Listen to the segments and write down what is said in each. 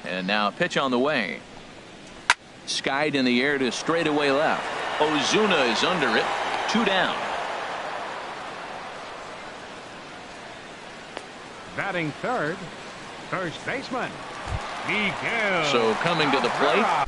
And now a pitch on the way. Skied in the air to straightaway left. Ozuna is under it. 2 down. Batting third, first baseman, Miguel. So coming to the plate.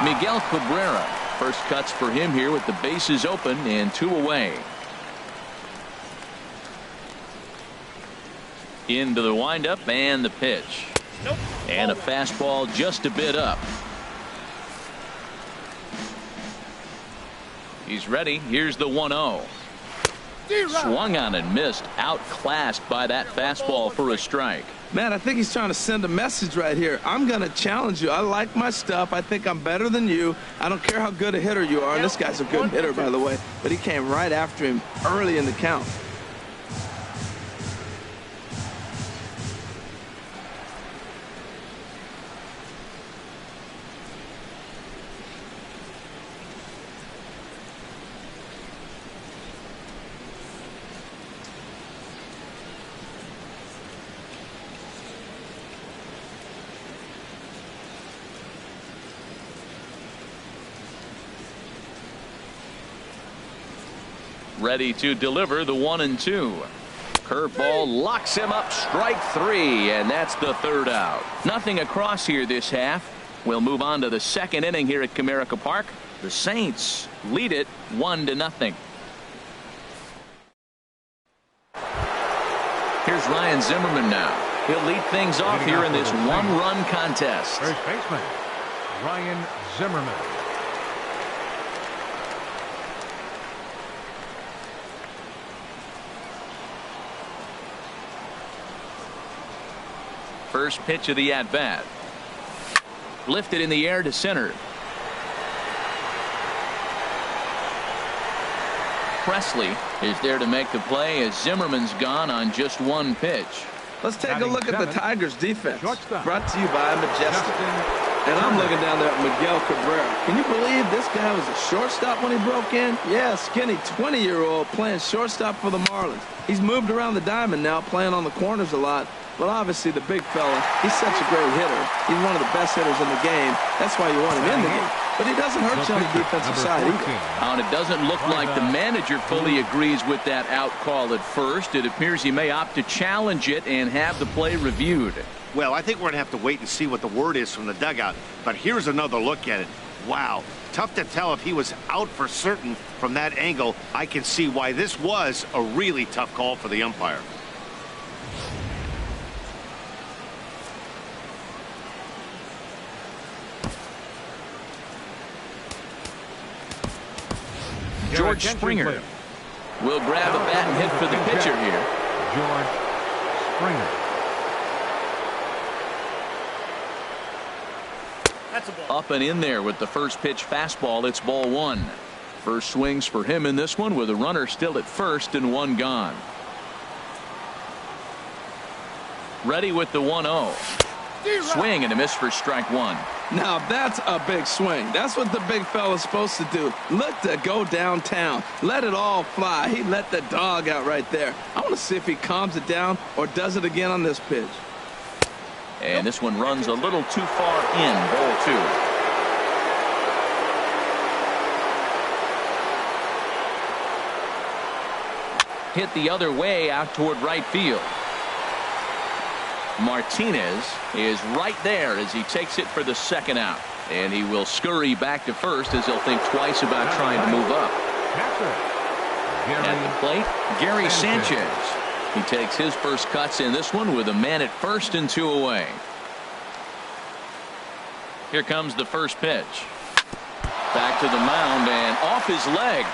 Miguel Cabrera. First cuts for him here with the bases open and 2 away. Into the windup and the pitch. And a fastball just a bit up. He's ready. Here's the 1-0. Swung on and missed. Outclassed by that fastball for a strike. Man, I think he's trying to send a message right here. I'm going to challenge you. I like my stuff. I think I'm better than you. I don't care how good a hitter you are. And this guy's a good hitter, by the way. But he came right after him early in the count. Ready to deliver the 1-2. Curveball locks him up. Strike 3, and that's the 3rd out. Nothing across here this half. We'll move on to the 2nd inning here at Comerica Park. The Saints lead it 1-0. Here's Ryan Zimmerman now. He'll lead things off here in this 1-run contest. First baseman, Ryan Zimmerman. First pitch of the at-bat. Lifted in the air to center. Presley is there to make the play as Zimmerman's gone on just 1 pitch. Let's take a look at the Tigers defense. Brought to you by Majestic. And I'm looking down there at Miguel Cabrera. Can you believe this guy was a shortstop when he broke in? Yeah, skinny 20-year-old playing shortstop for the Marlins. He's moved around the diamond now, playing on the corners a lot. But obviously the big fella, he's such a great hitter. He's one of the best hitters in the game. That's why you want him in the game. But he doesn't hurt you on the defensive side either. And it doesn't look like the manager fully agrees with that out call at first. It appears he may opt to challenge it and have the play reviewed. Well, I think we're going to have to wait and see what the word is from the dugout. But here's another look at it. Wow. Tough to tell if he was out for certain from that angle. I can see why this was a really tough call for the umpire. George Springer will grab a bat and hit for the pitcher here. George Springer. That's a ball. Up and in there with the first pitch fastball. It's ball 1. First swings for him in this one with a runner still at first and 1 gone. Ready with the 1-0. Swing and a miss for strike 1. Now that's a big swing. That's what the big fella's supposed to do. Look to go downtown. Let it all fly. He let the dog out right there. I want to see if he calms it down or does it again on this pitch. And this one runs a little too far in. Ball 2. Hit the other way out toward right field. Martinez is right there as he takes it for the 2nd out. And he will scurry back to first as he'll think twice about trying to move up. At the plate, Gary Sanchez. He takes his first cuts in this one with a man at first and 2 away. Here comes the first pitch. Back to the mound and off his leg.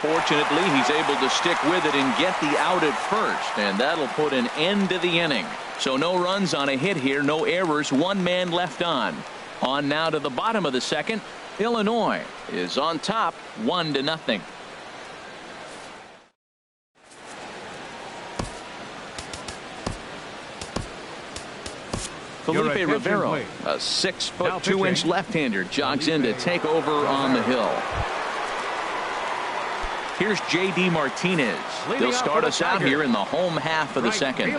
Fortunately, he's able to stick with it and get the out at first, and that'll put an end to the inning. So no runs on a hit here, no errors, one man left on. On now to the bottom of the second. Illinois is on top 1-0. Felipe Rivero, a 6'2" left-hander, jogs in to take over on the hill. Here's J.D. Martinez. He'll start us out here in the home half of the second.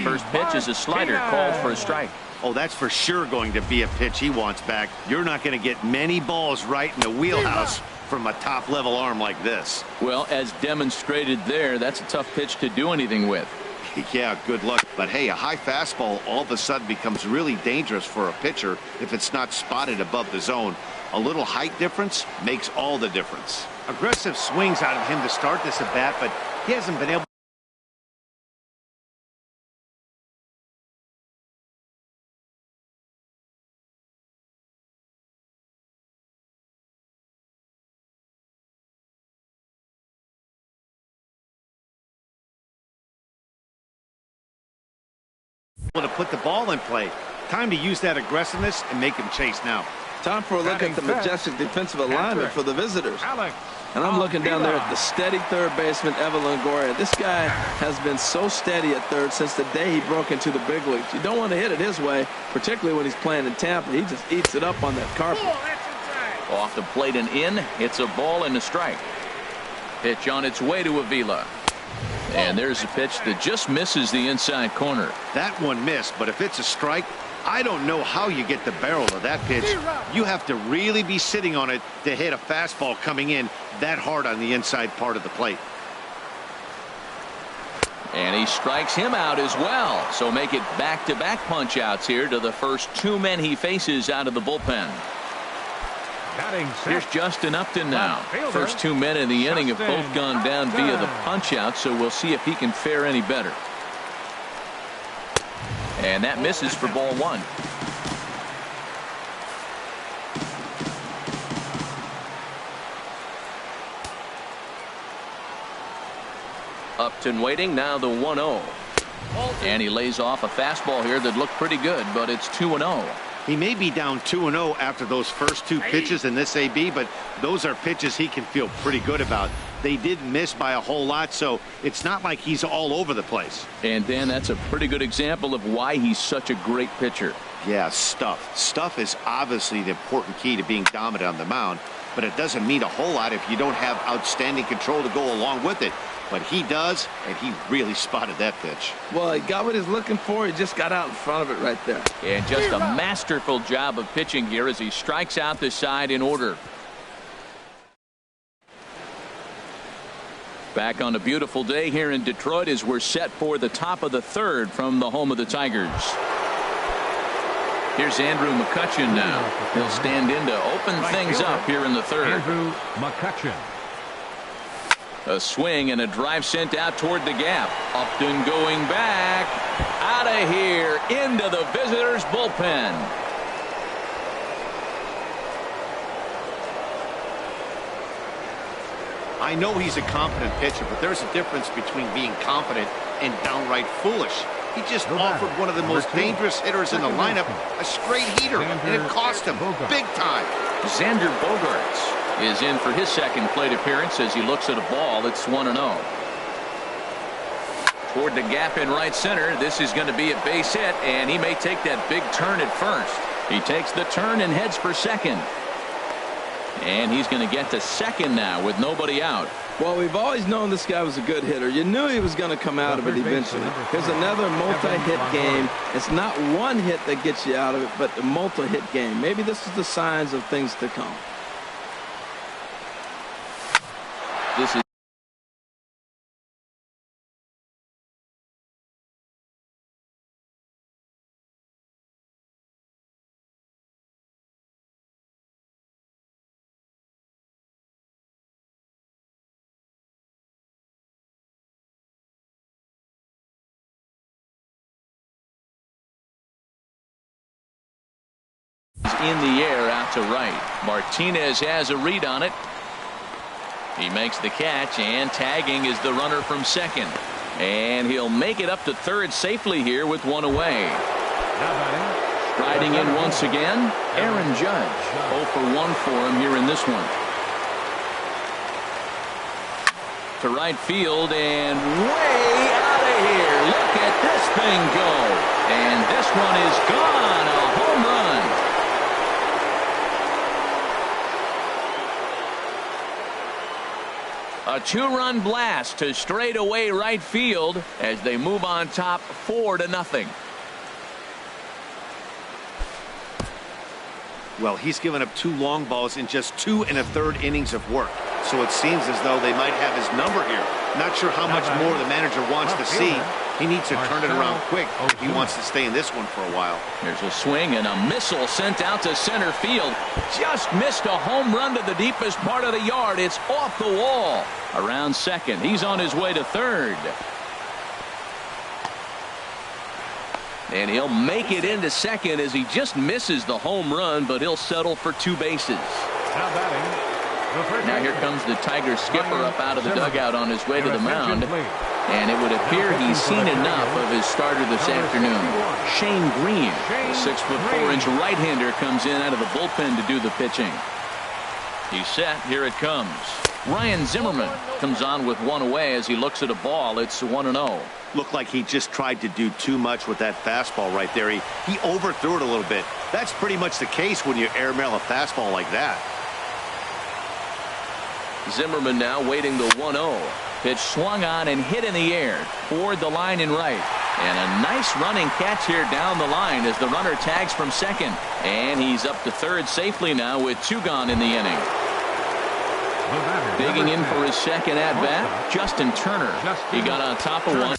First pitch is a slider called for a strike. Oh, that's for sure going to be a pitch he wants back. You're not going to get many balls right in the wheelhouse from a top-level arm like this. Well, as demonstrated there, that's a tough pitch to do anything with. Yeah, good luck. But hey, a high fastball all of a sudden becomes really dangerous for a pitcher if it's not spotted above the zone. A little height difference makes all the difference. Aggressive swings out of him to start this at bat, but he hasn't been able to put the ball in play. Time to use that aggressiveness and make him chase now. Time for a look at the majestic defensive alignment for the visitors. And I'm looking down there at the steady third baseman, Evan Longoria. This guy has been so steady at third since the day he broke into the big leagues. You don't want to hit it his way, particularly when he's playing in Tampa. He just eats it up on that carpet. Off the plate and in. It's a ball and a strike. Pitch on its way to Avila. And there's a pitch that just misses the inside corner. That one missed, but if it's a strike, I don't know how you get the barrel of that pitch. You have to really be sitting on it to hit a fastball coming in that hard on the inside part of the plate. And he strikes him out as well. So make it back-to-back punch outs here to the first two men he faces out of the bullpen. Here's Justin Upton now. First two men in the inning have both gone down via the punch out, so we'll see if he can fare any better. And that misses for ball one. Upton waiting, now the 1-0. And he lays off a fastball here that looked pretty good, but it's 2-0. He may be down 2-0 after those first two pitches in this AB, but those are pitches he can feel pretty good about. They did miss by a whole lot, so it's not like he's all over the place. And Dan, that's a pretty good example of why he's such a great pitcher. Yeah, stuff. Stuff is obviously the important key to being dominant on the mound, but it doesn't mean a whole lot if you don't have outstanding control to go along with it. But he does, and he really spotted that pitch. Well, he got what he's looking for. He just got out in front of it right there. And just a masterful job of pitching here as he strikes out the side in order. Back on a beautiful day here in Detroit as we're set for the top of the third from the home of the Tigers. Here's Andrew McCutchen now. He'll stand in to open things up here in the third. Andrew McCutchen. A swing and a drive sent out toward the gap. Upton going back. Out of here into the visitors' bullpen. I know he's a confident pitcher, but there's a difference between being confident and downright foolish. He just offered one of the most dangerous hitters in the lineup a straight heater, and it cost him big time. Xander Bogaerts is in for his second plate appearance as he looks at a ball that's 1-0. Toward the gap in right center. This is going to be a base hit, and he may take that big turn at first. He takes the turn and heads for second. And he's going to get to second now with nobody out. Well, we've always known this guy was a good hitter. You knew he was going to come out of it eventually. Here's another multi-hit game. It's not one hit that gets you out of it, but a multi-hit game. Maybe this is the signs of things to come. This is in the air out to right. Martinez has a read on it. He makes the catch, and tagging is the runner from second. And he'll make it up to third safely here with one away. Striding in once again, Aaron Judge. 0 for 1 for him here in this one. To right field and way out of here. Look at this thing go. And this one is gone. A home run. A 2-run blast to straightaway right field as they move on top 4-0. Well, he's given up 2 long balls in just 2 1/3 innings of work. So it seems as though they might have his number here. Not sure how much more the manager wants to see. He needs to turn it around quick if he wants to stay in this one for a while. There's a swing and a missile sent out to center field. Just missed a home run to the deepest part of the yard. It's off the wall. Around second. He's on his way to third. And he'll make it into second as he just misses the home run, but he'll settle for 2 bases. Now here comes the Tigers skipper up out of the dugout on his way to the mound. And it would appear he's seen enough of his starter this afternoon. Shane Green, the 6'4" right-hander, comes in out of the bullpen to do the pitching. He's set. Here it comes. Ryan Zimmerman comes on with one away as he looks at a ball. It's 1-0. Looked like he just tried to do too much with that fastball right there. He overthrew it a little bit. That's pretty much the case when you airmail a fastball like that. Zimmerman now waiting the 1-0. Pitch swung on and hit in the air toward the line and right. And a nice running catch here down the line as the runner tags from second. And he's up to third safely now with 2 gone in the inning. Digging in for his second at-bat, Justin Turner. He got on top of one.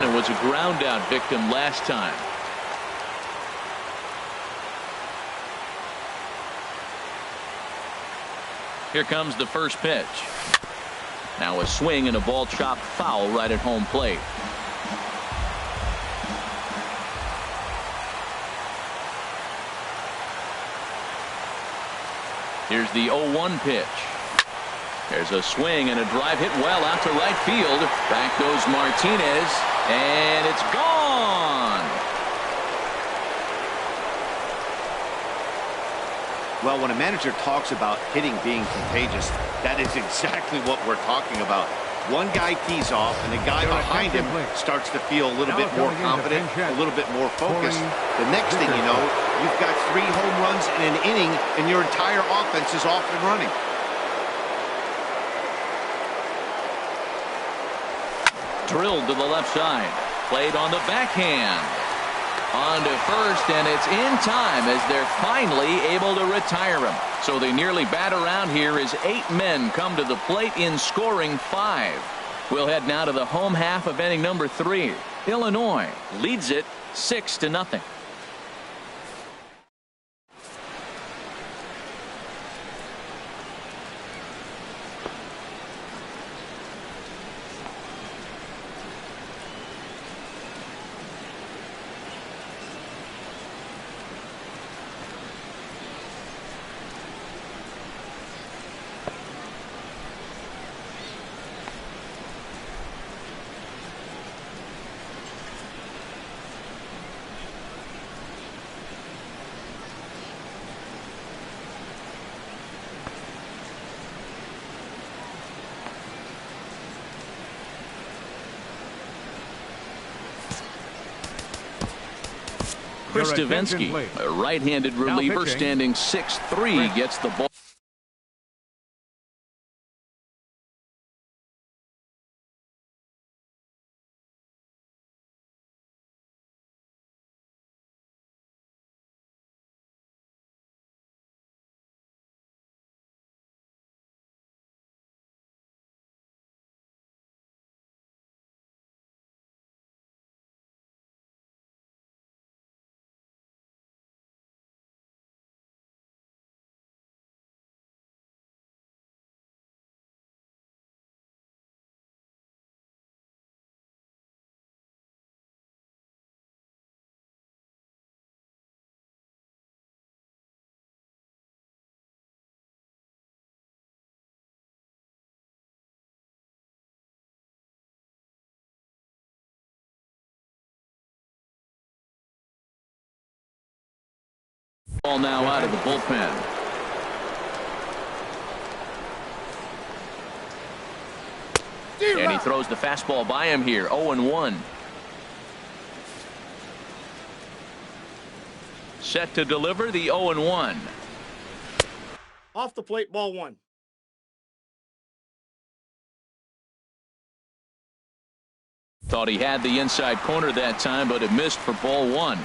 And was a ground out victim last time. Here comes the first pitch. Now a swing and a ball chopped foul right at home plate. Here's the 0-1 pitch. There's a swing and a drive hit well out to right field. Back goes Martinez, and it's gone. Well, when a manager talks about hitting being contagious, that is exactly what we're talking about. One guy tees off, and the guy behind him starts to feel a little bit more confident, a little bit more focused. The next thing you know, you've got 3 home runs in an inning, and your entire offense is off and running. Drilled to the left side. Played on the backhand. On to first, and it's in time as they're finally able to retire him. So they nearly bat around here as 8 men come to the plate in scoring 5. We'll head now to the home half of inning number 3. Illinois leads it 6-0. Chris Davinsky, a right-handed reliever standing 6'3", gets the ball. Ball now out of the bullpen. And he throws the fastball by him here. 0-1. Set to deliver the 0-1. Off the plate, ball one. Thought he had the inside corner that time, but it missed for ball one.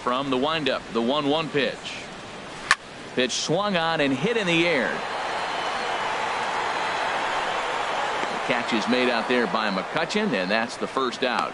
From the windup, the 1-1 pitch. Pitch swung on and hit in the air. The catch is made out there by McCutchen, and that's the first out.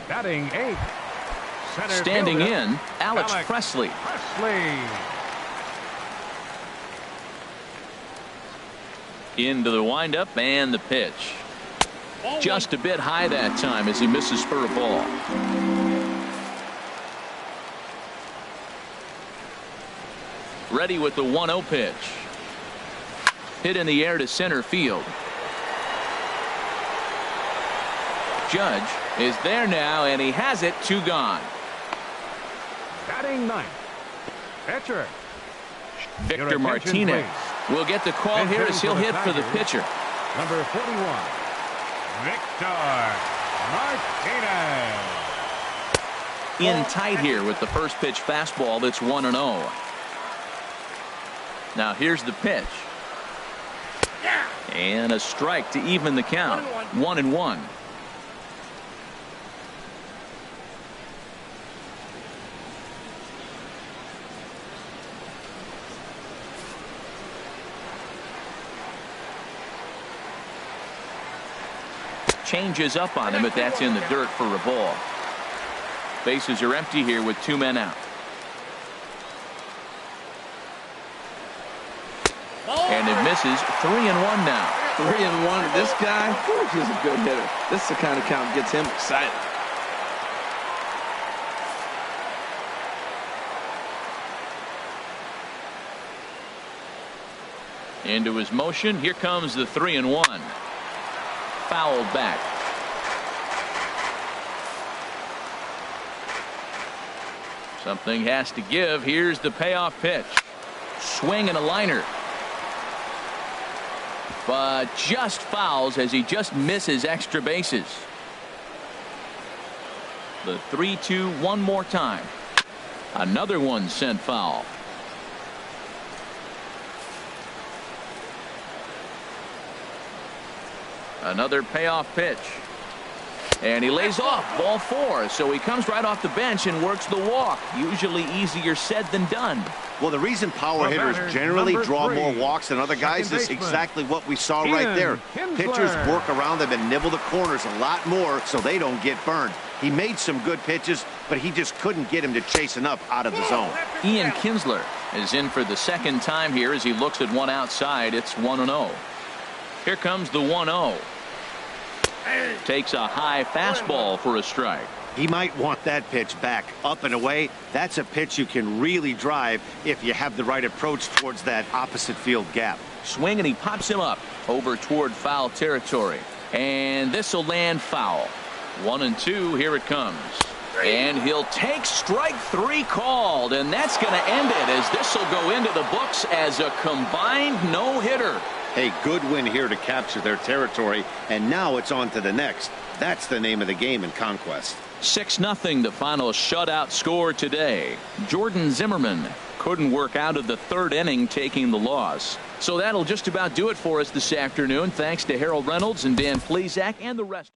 Batting 8th. Standing in, Alex Presley. Into the windup and the pitch. Just a bit high that time as he misses for a ball. Ready with the 1-0 pitch. Hit in the air to center field. Judge is there now, and he has it. 2 gone. Batting 9th. Pitcher. Victor Martinez will get the call here as he'll hit for the pitcher. Number 41, Victor Martinez. In tight here with the first pitch fastball that's 1-0. Now here's the pitch. And a strike to even the count. 1-1. Changes up on him, but that's in the dirt for a ball. Bases are empty here with 2 men out. And it misses. 3-1 now. 3-1. This guy, he's a good hitter. This is the kind of count gets him excited. Into his motion. Here comes the 3-1. Fouled back. Something has to give. Here's the payoff pitch. Swing and a liner. But just fouls as he just misses extra bases. The 3-2 one more time. Another one sent foul. Another payoff pitch. And he lays off. Ball 4. So he comes right off the bench and works the walk. Usually easier said than done. Well, the reason power hitters generally draw more walks than other guys is exactly what we saw right there. Pitchers work around them and nibble the corners a lot more so they don't get burned. He made some good pitches, but he just couldn't get him to chase enough out of the zone. Ian Kinsler is in for the second time here as he looks at one outside. It's 1-0. Here comes the 1-0. Takes a high fastball for a strike. He might want that pitch back. Up and away, that's a pitch you can really drive if you have the right approach towards that opposite field gap. Swing and he pops him up over toward foul territory. And this will land foul. 1-2. Here it comes. And he'll take strike 3 called, and that's going to end it, as this will go into the books as a combined no-hitter. Hey, good win here to capture their territory, and now it's on to the next. That's the name of the game in Conquest. 6-0 the final shutout score today. Jordan Zimmerman couldn't work out of the 3rd inning, taking the loss. So that'll just about do it for us this afternoon. Thanks to Harold Reynolds and Dan Plesac and the rest.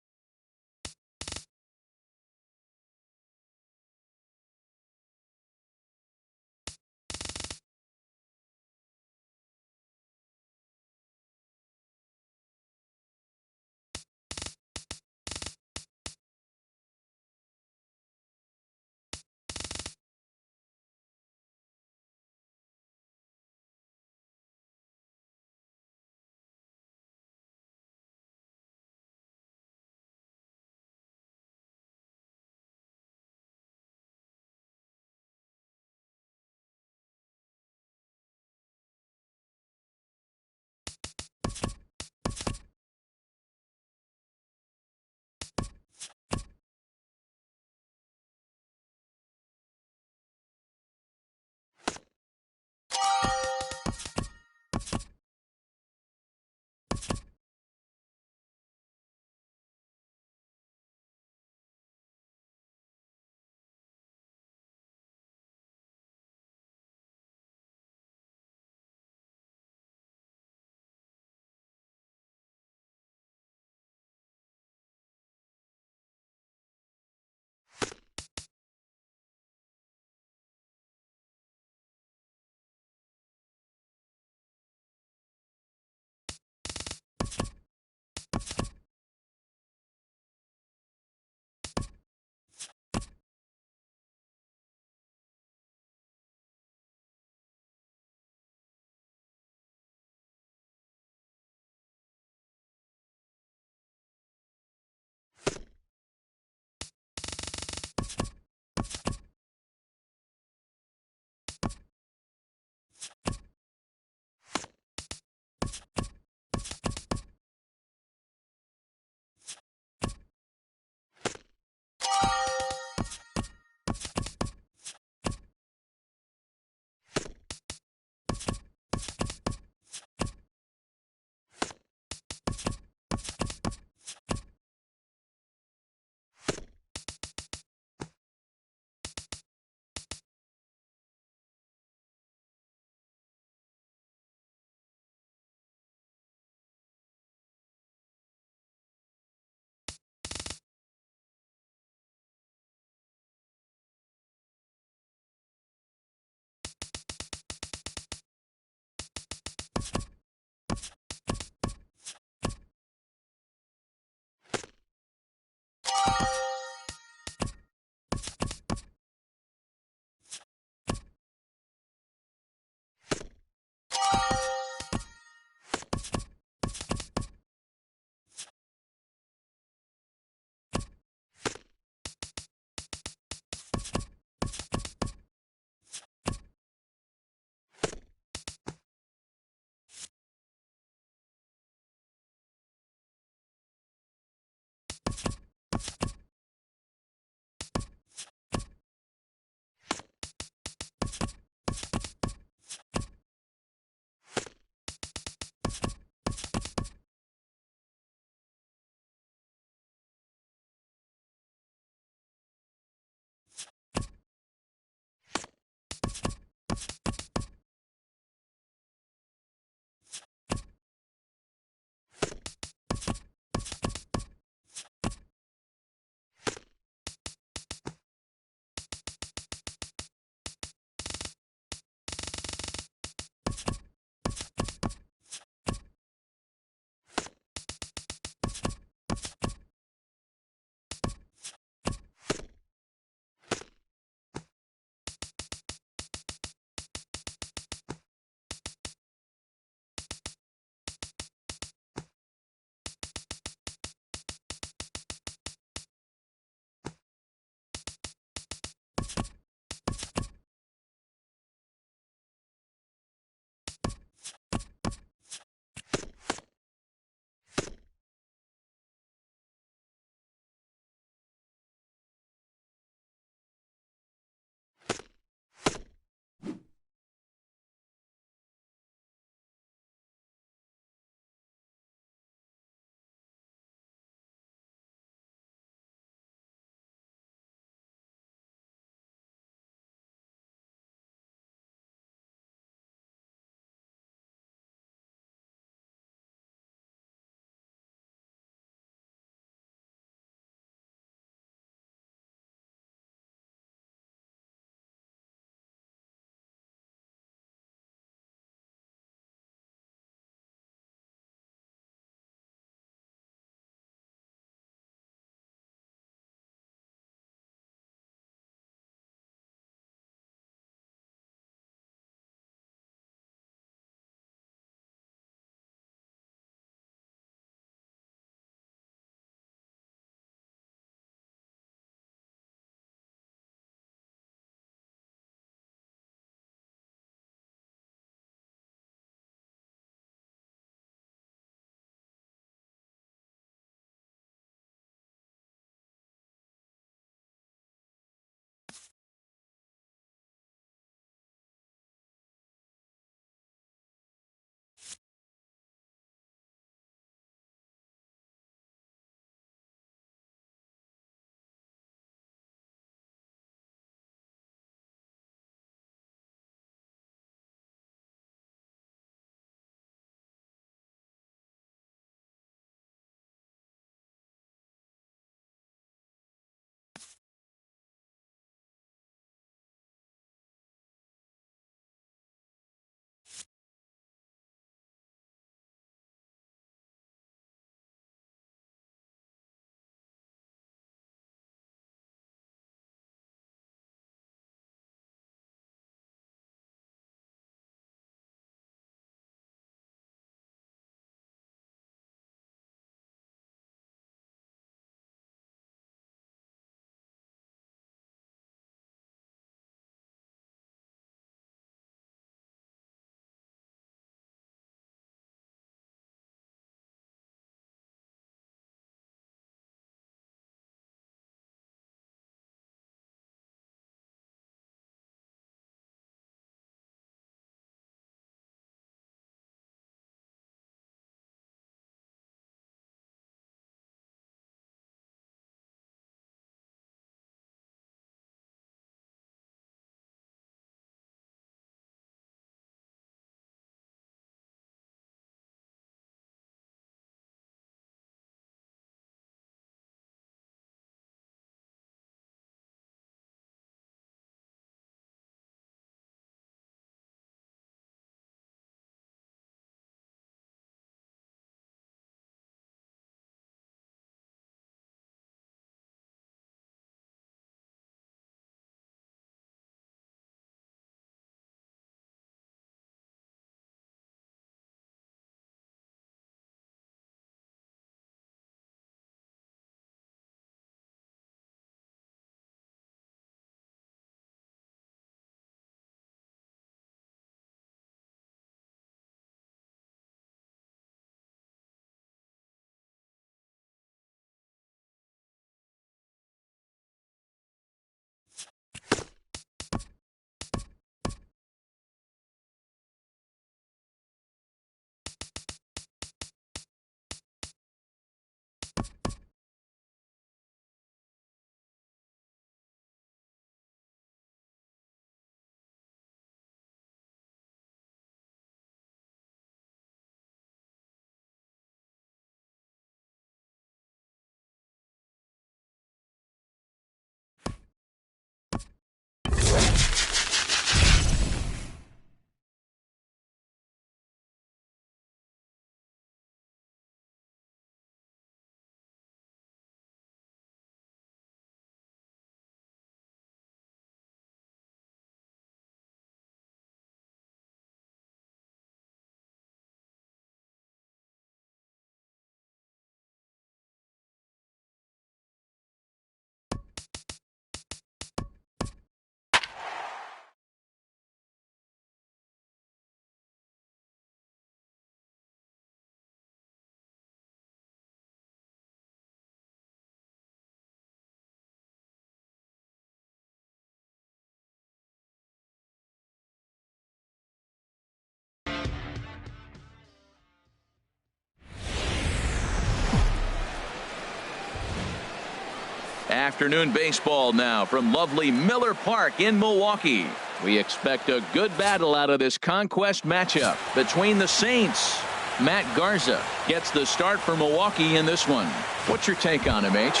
Afternoon baseball now from lovely Miller Park in Milwaukee. We expect a good battle out of this conquest matchup between the Saints. Matt Garza gets the start for Milwaukee in this one. What's your take on him, H?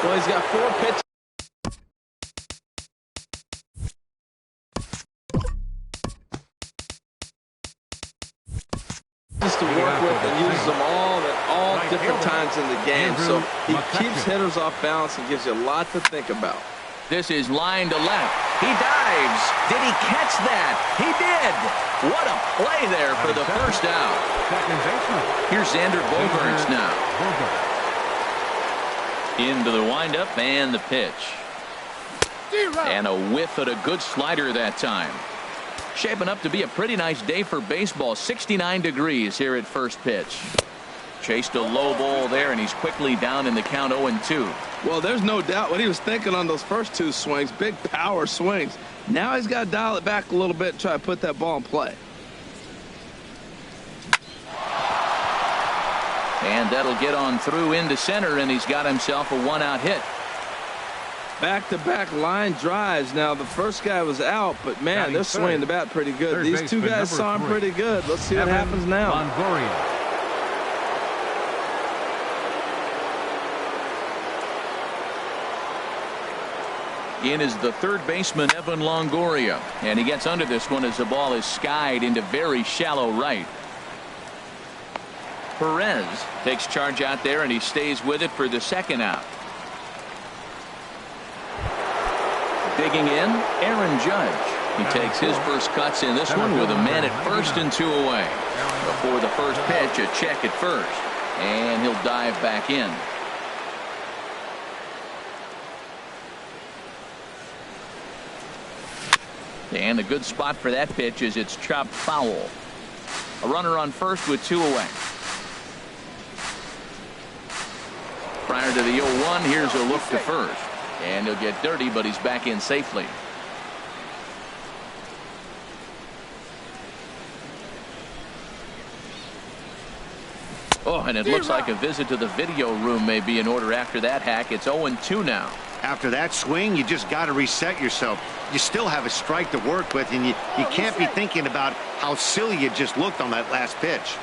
Well, he's got 4 pitches. To work with and uses them all at all different times in the game. So he keeps hitters off balance and gives you a lot to think about. This is line to left. He dives. Did he catch that? He did. What a play there for the first out. Here's Xander Bogaerts now. Into the windup and the pitch. And a whiff at a good slider that time. Shaping up to be a pretty nice day for baseball. 69 degrees here at first pitch. Chased a low ball there, and he's quickly down in the count 0-2. Well, there's no doubt what he was thinking on those first 2 swings. Big power swings. Now he's got to dial it back a little bit and try to put that ball in play. And that'll get on through into center, and he's got himself a 1-out hit. Back-to-back line drives. Now, the first guy was out, but, man, they're swinging the bat pretty good. These 2 guys saw him pretty good. Let's see what happens now. In is the third baseman, Evan Longoria. And he gets under this one as the ball is skied into very shallow right. Perez takes charge out there, and he stays with it for the second out. Digging in, Aaron Judge. He takes his first cuts in this one with a man at first and 2 away. Before the first pitch, a check at first. And he'll dive back in. And a good spot for that pitch is it's chopped foul. A runner on first with 2 away. Prior to the 0-1, here's a look to first. And he'll get dirty, but he's back in safely. Oh, and it looks like a visit to the video room may be in order after that hack. It's 0-2 now. After that swing, you just got to reset yourself. You still have a strike to work with, and you can't be thinking about how silly you just looked on that last pitch.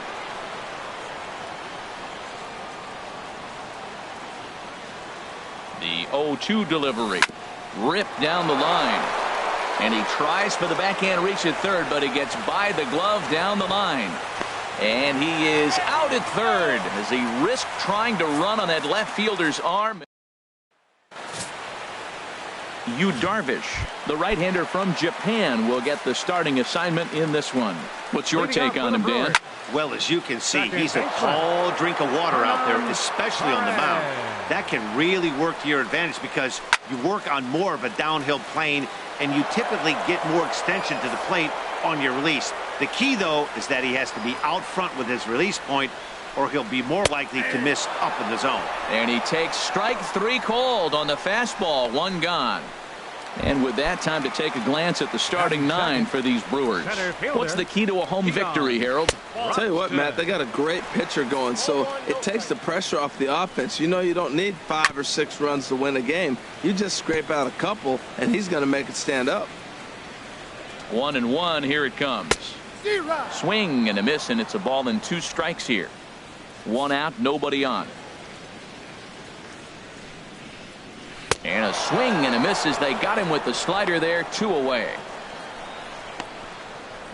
The 0-2 delivery. Ripped down the line. And he tries for the backhand reach at third, but he gets by the glove down the line. And he is out at third as he risked trying to run on that left fielder's arm. Yu Darvish, the right-hander from Japan, will get the starting assignment in this one. What's your take on him, Dan? Well, as you can see, he's a tall drink of water out there, especially on the mound. That can really work to your advantage because you work on more of a downhill plane, and you typically get more extension to the plate on your release. The key, though, is that he has to be out front with his release point, or he'll be more likely to miss up in the zone. And he takes strike 3 called on the fastball. 1 gone. And with that, time to take a glance at the starting nine for these Brewers. What's the key to a home victory, Harold? I'll tell you what, Matt, they got a great pitcher going, so it takes the pressure off the offense. You know you don't need 5 or 6 runs to win a game. You just scrape out a couple, and he's going to make it stand up. 1-1, here it comes. Swing and a miss, and it's a ball and 2 strikes here. 1 out, nobody on. And a swing and a miss as they got him with the slider there, 2 away.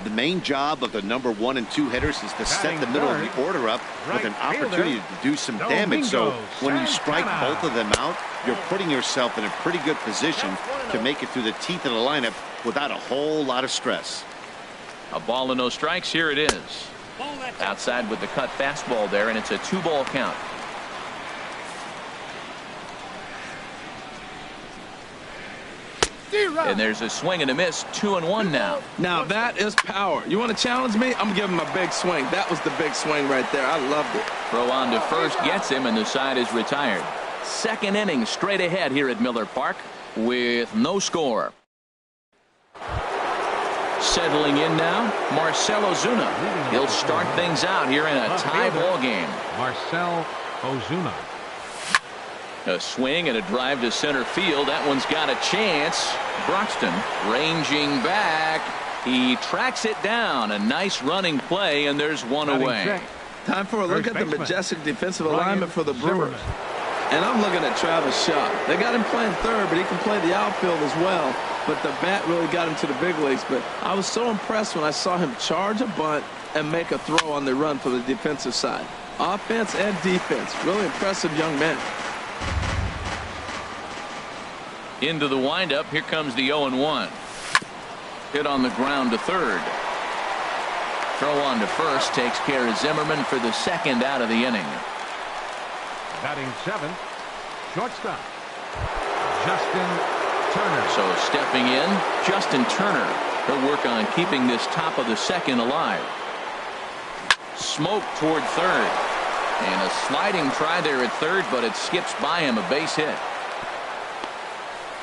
The main job of the number 1 and 2 hitters is to set the middle of the order up with an opportunity to do some damage. So when you strike both of them out, you're putting yourself in a pretty good position to make it through the teeth of the lineup without a whole lot of stress. A ball and no strikes. Here it is. Outside with the cut fastball there, and it's a 2-ball count. And there's a swing and a miss. 2-1 now. Now that is power. You want to challenge me? I'm giving him a big swing. That was the big swing right there. I loved it. Throw on to first gets him, and the side is retired. Second inning straight ahead here at Miller Park with no score. Settling in now, Marcell Ozuna. He'll start things out here in a tie ball game. Marcell Ozuna. A swing and a drive to center field. That one's got a chance. Broxton ranging back. He tracks it down. A nice running play, and there's 1 away. Time for a look at the majestic defensive alignment for the Brewers. And I'm looking at Travis Shaw. They got him playing third, but he can play the outfield as well. But the bat really got him to the big leagues. But I was so impressed when I saw him charge a bunt and make a throw on the run for the defensive side. Offense and defense. Really impressive young man. Into the windup. Here comes the 0-1. Hit on the ground to third. Throw on to first takes care of Zimmerman for the second out of the inning. Batting 7th, shortstop, Justin Turner. So stepping in, Justin Turner. He'll work on keeping this top of the second alive. Smoke toward third. And a sliding try there at third, but it skips by him, a base hit.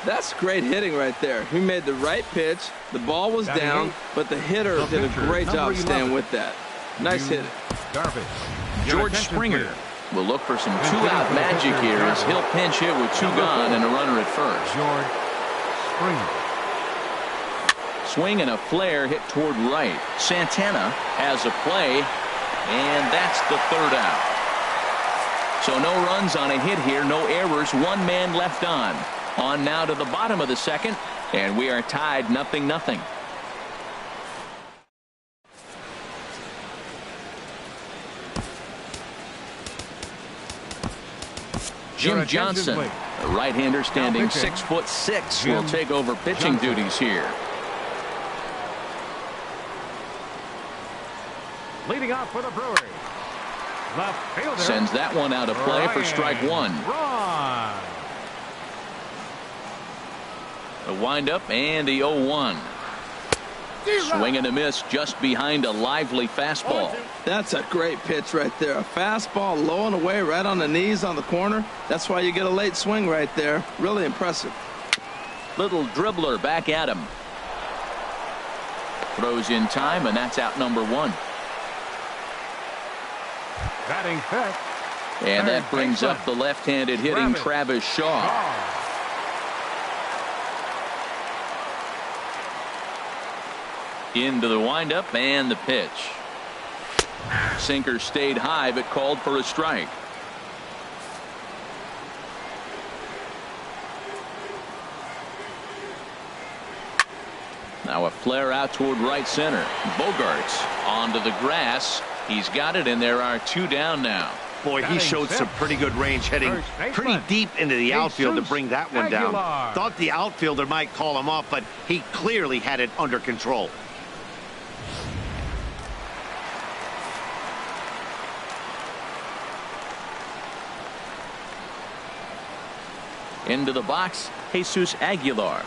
That's great hitting right there. He made the right pitch. The ball was down, but the hitter did a great job staying with that. Nice hit. George Springer will look for some 2-out magic here as he'll pinch hit with 2 gone and a runner at first. George Springer. Swing and a flare hit toward right. Santana has a play, and that's the 3rd out. So no runs on a hit here, no errors, 1 man left on. On now to the bottom of the second, and we are tied 0-0. Jim Johnson, the right-hander standing 6'6", will take over pitching duties here. Leading off for the Brewers. The fielder sends that one out of play for strike 1. A windup and the 0-1. Swing and a miss just behind a lively fastball. That's a great pitch right there. A fastball low and away right on the knees on the corner. That's why you get a late swing right there. Really impressive. Little dribbler back at him. Throws in time, and that's out number 1. Batting 5th. And that brings up the left-handed hitting Travis Shaw. Into the windup and the pitch. Sinker stayed high but called for a strike. Now a flare out toward right center. Bogarts onto the grass. He's got it, and there are 2 down now. Boy, he showed some pretty good range heading pretty deep into the outfield to bring that one down. Thought the outfielder might call him off, but he clearly had it under control. Into the box, Jesus Aguilar.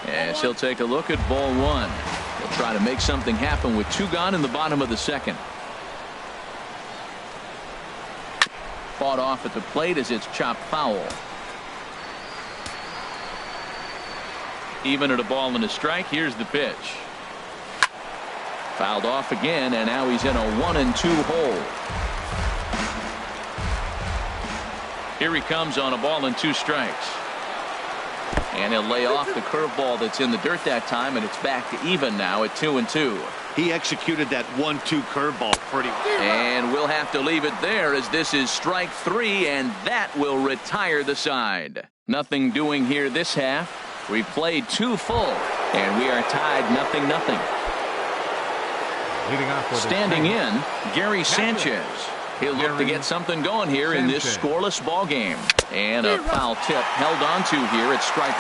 As he'll take a look at ball 1. He'll try to make something happen with 2 gone in the bottom of the second. Fought off at the plate as it's chopped foul. Even at a ball and a strike, here's the pitch. Fouled off again, and now he's in a 1-2 hole. Here he comes on a ball and 2 strikes. And he'll lay off the curveball that's in the dirt that time, and it's back to even now at 2-2. He executed that 1-2 curveball pretty well. And we'll have to leave it there as this is strike 3, and that will retire the side. Nothing doing here this half. We've played 2 full, and we are tied 0-0. Standing in, Gary Sanchez. He'll look to get something going here in this scoreless ball game. And a foul tip held on to here at strike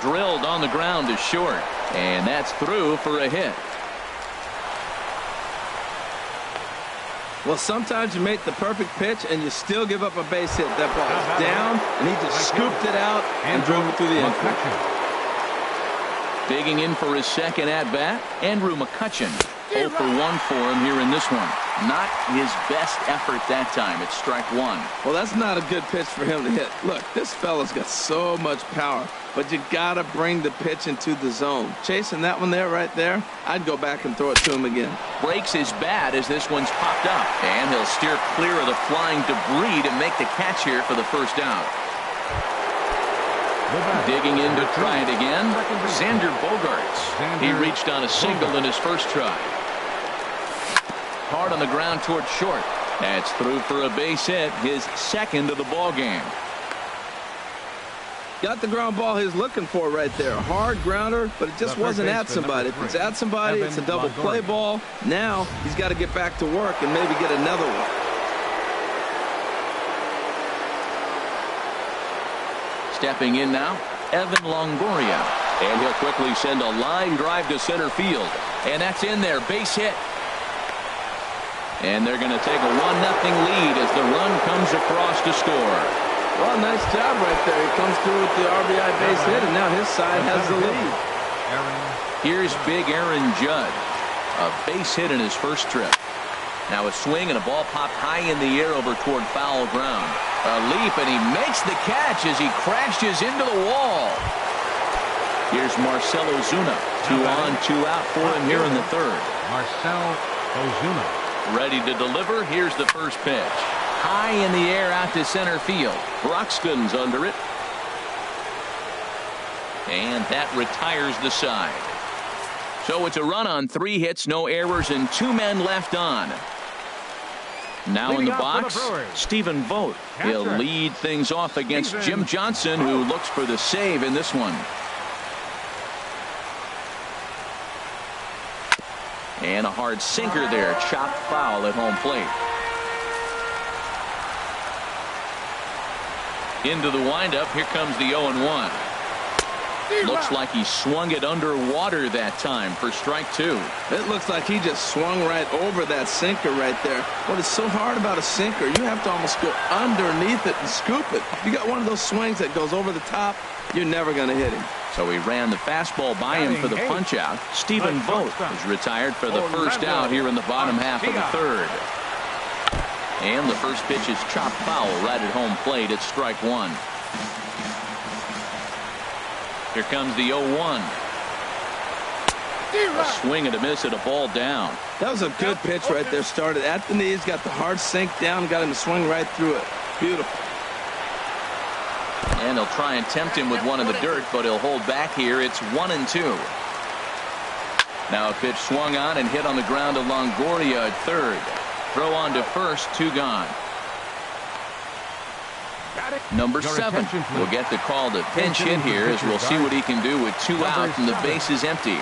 1. Drilled on the ground to short. And that's through for a hit. Well, sometimes you make the perfect pitch and you still give up a base hit. That ball is down, and he just scooped it out and drove it through the infield. Digging in for his second at-bat, Andrew McCutchen. 0 for 1 for him here in this one. Not his best effort that time. It's strike 1. Well, that's not a good pitch for him to hit. Look, this fella's got so much power, but you got to bring the pitch into the zone. Chasing that one there, right there, I'd go back and throw it to him again. Breaks his bat as this one's popped up, and he'll steer clear of the flying debris to make the catch here for the first out. Digging in to try it again, Xander Bogaerts. He reached on a single in his first try. Hard on the ground toward short. That's through for a base hit, his second of the ball game. Got the ground ball he's looking for right there. Hard grounder, but it just wasn't at somebody. If it's at somebody, it's a double play ball. Now he's got to get back to work and maybe get another one. Stepping in now, Evan Longoria. And he'll quickly send a line drive to center field. And that's in there, base hit. And they're going to take a 1-0 lead as the run comes across to score. Well, nice job right there. He comes through with the RBI base hit, and now his side has the lead. Here's big Aaron Judge. A base hit in his first trip. Now a swing and a ball popped high in the air over toward foul ground. A leap, and he makes the catch as he crashes into the wall. Here's Marcell Ozuna. 2 on, 2 out for him here in the third. Marcell Ozuna. Ready to deliver. Here's the first pitch. High in the air out to center field. Broxton's under it. And that retires the side. So it's a run on 3 hits, no errors, and 2 men left on. Now in the box, Stephen Vogt. He'll lead things off against Jim Johnson, who looks for the save in this one. And a hard sinker there, chopped foul at home plate. Into the windup, here comes the 0-1. Looks like he swung it underwater that time for strike 2. It looks like he just swung right over that sinker right there. What is so hard about a sinker, you have to almost go underneath it and scoop it. If you got one of those swings that goes over the top, you're never going to hit him. So he ran the fastball by him for the punch out. Stephen Vogt is retired for the first out here in the bottom half of the third. And the first pitch is chopped foul right at home plate. It's strike 1. Here comes the 0-1. A swing and a miss at a ball down. That was a good pitch right there. Started at the knees, got the hard sink down, got him to swing right through it. Beautiful. And he'll try and tempt him with one in the dirt, but he'll hold back here. It's 1-2. Now a pitch swung on and hit on the ground to Longoria at third. Throw on to first, 2 gone. Number 7 will get the call to pinch hit here as we'll see what he can do with 2 out and the base is empty.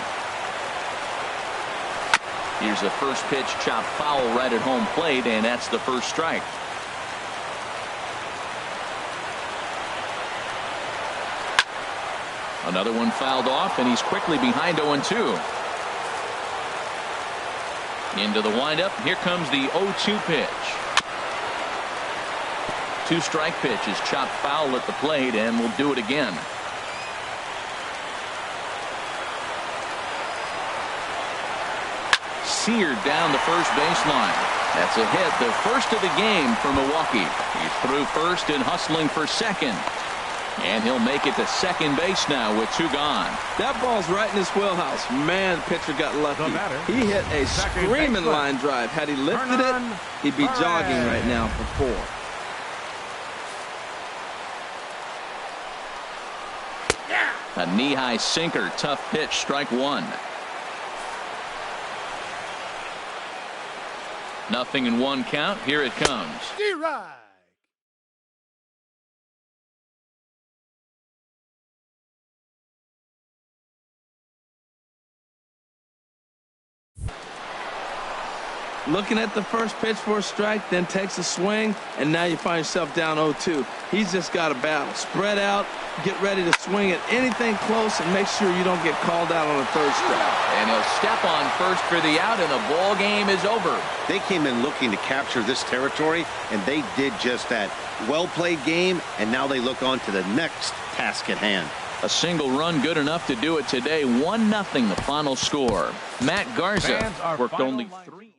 Here's the first pitch, chopped foul right at home plate, and that's the first strike. Another one fouled off, and he's quickly behind 0-2. Into the windup, here comes the 0-2 pitch. 2-strike pitch is chopped foul at the plate, and we'll do it again. seared down the first baseline. That's a hit, the first of the game for Milwaukee. He's through first and hustling for second. And he'll make it to second base now with 2 gone. That ball's right in his wheelhouse. Man, the pitcher got lucky. He hit a screaming line drive. Had he lifted it, he'd be jogging right now for 4. A knee-high sinker, tough pitch, strike 1. 0-1 count. Here it comes. D-Ride. Looking at the first pitch for a strike, then takes a swing, and now you find yourself down 0-2. He's just got a battle. Spread out, get ready to swing at anything close, and make sure you don't get called out on a 3rd strike. And he'll step on first for the out, and the ball game is over. They came in looking to capture this territory, and they did just that. Well-played game, and now they look on to the next task at hand. A single run good enough to do it today. 1-0 the final score. Matt Garza worked only 3.